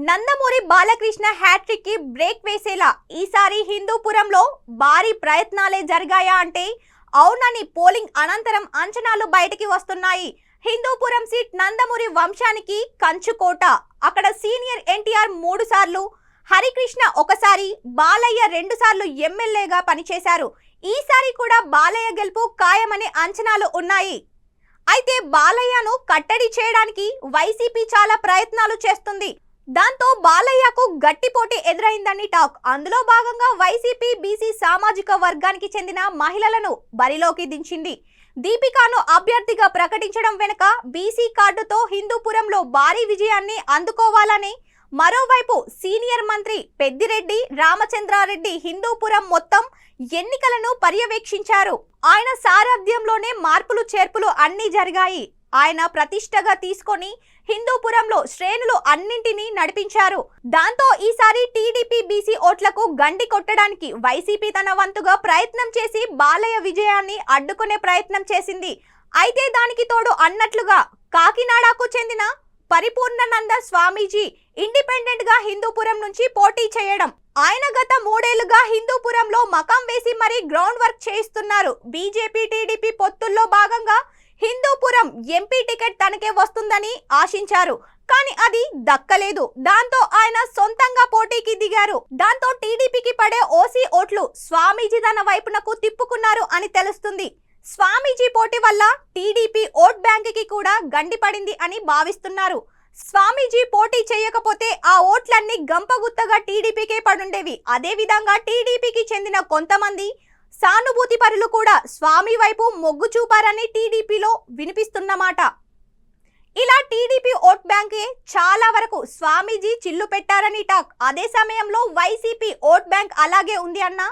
Nandamuri Balakrishna hat trick కి break వేసేలా ఈసారి హిందూపురంలో భారీ ప్రయత్నాలే జరిగాయా అంటే అవునని పోలింగ్ అనంతరం అంచనాలు బయటికి వస్తున్నాయి. హిందూపురం సీట్ నందమూరి వంశానికి కంచుకోట. అక్కడ సీనియర్ ఎన్టీఆర్ 3 సార్లు, హరికృష్ణ ఒకసారి, బాలయ్య 2 సార్లు ఎమ్మెల్యేగా పనిచేశారు. ఈసారి కూడా బాలయ్య గెలుపు ఖాయమనే అంచనాలు ఉన్నాయి. అయితే బాలయ్యను కట్టడి చేయడానికి వైసీపీ చాలా ప్రయత్నాలు చేస్తుంది. దాంతో బాలయ్యకు గట్టి పోటీ ఎదురైందని టాక్. అందులో భాగంగా వైసీపీ బీసీ సామాజిక వర్గానికి చెందిన మహిళలను బరిలోకి దించింది. దీపికాను అభ్యర్థిగా ప్రకటించడం వెనుక బీసీ కార్డుతో హిందూపురంలో భారీ విజయాన్ని అందుకోవాలని, మరోవైపు సీనియర్ మంత్రి పెద్దిరెడ్డి రామచంద్రారెడ్డి హిందూపురం మొత్తం ఎన్నికలను పర్యవేక్షించారు. ఆయన సారథ్యంలోనే మార్పులు చేర్పులు అన్నీ జరిగాయి. ఆయన ప్రతిష్టగా తీసుకొని హిందూపురంలో శ్రేణులు అన్నింటినీ నడిపించారు. దాంతో ఈసారి టీడీపీ బీసీ ఓట్లకు గండి కొట్టడానికి వైసీపీ తన వంతుగా ప్రయత్నం చేసి బాలయ్య విజయాన్ని అడ్డుకునే ప్రయత్నం చేసింది. అయితే దానికి తోడు అన్నట్లుగా కాకినాడకు చెందిన పరిపూర్ణానంద స్వామీజీ ఇండిపెండెంట్ గా హిందూపురం నుంచి పోటీ చేయడం, ఆయన గత 3 ఏళ్లుగా హిందూపురంలో మకం వేసి మరీ గ్రౌండ్ వర్క్ చేయిస్తున్నారు. బీజేపీ టీడీపీ పొత్తుల్లో భాగంగా హిందూపురం ఎంపీ టికెట్ తనకే వస్తుందని ఆశించారు, కానీ అది దక్కలేదు. దాంతో ఆయన సొంతంగా పోటీకి దిగారు. దాంతో టీడీపీకి పడే ఓసీ ఓట్లు స్వామీజీ తన వైపునకు తిప్పుకున్నారు అని తెలుస్తుంది. స్వామీజీ పోటీ వల్ల టీడీపీ ఓట్ బ్యాంక్ కి కూడా గండి పడింది అని భావిస్తున్నారు. స్వామీజీ పోటీ చేయకపోతే ఆ ఓట్లన్నీ గంపగుత్తగా టీడీపీకే పడుండేవి. అదే విధంగా టీడీపీకి చెందిన కొంతమంది సానుభూతి పరులు కూడా స్వామి వైపు మొగ్గు చూపారని టీడీపీలో వినిపిస్తున్నమాట. ఇలా టీడీపీ ఓట్ బ్యాంకే చాలా వరకు స్వామీజీ చిల్లు పెట్టారని టాక్. అదే సమయంలో వైసీపీ ఓట్ బ్యాంక్ అలాగే ఉంది అన్న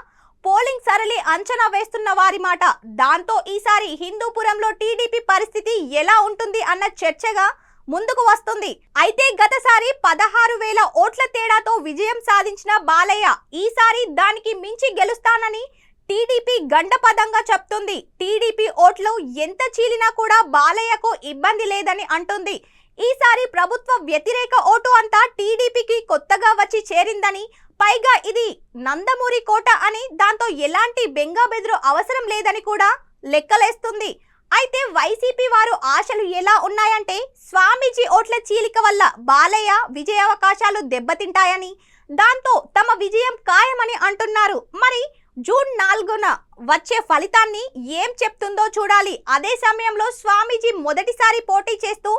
పోలింగ్ సరళి అంచనా వేస్తున్న వారి మాట. దాంతో ఈసారి హిందూపురంలో టీడీపీ పరిస్థితి ఎలా ఉంటుంది అన్న చర్చగా ముందుకు వస్తుంది. అయితే గతసారి 16,000 ఓట్ల తేడాతో విజయం సాధించిన బాలయ్య ఈసారి దానికి మించి గెలుస్తానని టీడీపీ గండపదంగా చెప్తుంది. టీడీపీ ఓట్లు ఎంత చీలినా కూడా బాలయ్యకు ఇబ్బంది లేదని అంటుంది. ఈసారి ప్రభుత్వ వ్యతిరేక ఓటు అంతా టీడీపీకి కొత్తగా వచ్చి చేరిందని, పైగా ఇది నందమూరి కోట అని, దాంతో ఎలాంటి బెంగా బెదురు అవసరం లేదని కూడా లెక్కలేస్తుంది. అయితే వైసీపీ వారు ఆశలు ఎలా ఉన్నాయంటే స్వామీజీ ఓట్ల చీలిక వల్ల బాలయ్య విజయావకాశాలు దెబ్బతింటాయని, దాంతో తమ విజయం ఖాయమని అంటున్నారు. మరి జూన్ 4న వచ్చే ఫలితాన్ని ఏం చెప్తుందో చూడాలి. అదే సమయంలో స్వామీజీ మొదటిసారి పోటీ చేస్తూ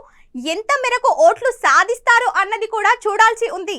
ఎంత మేరకు ఓట్లు సాధిస్తారు అన్నది కూడా చూడాల్సి ఉంది.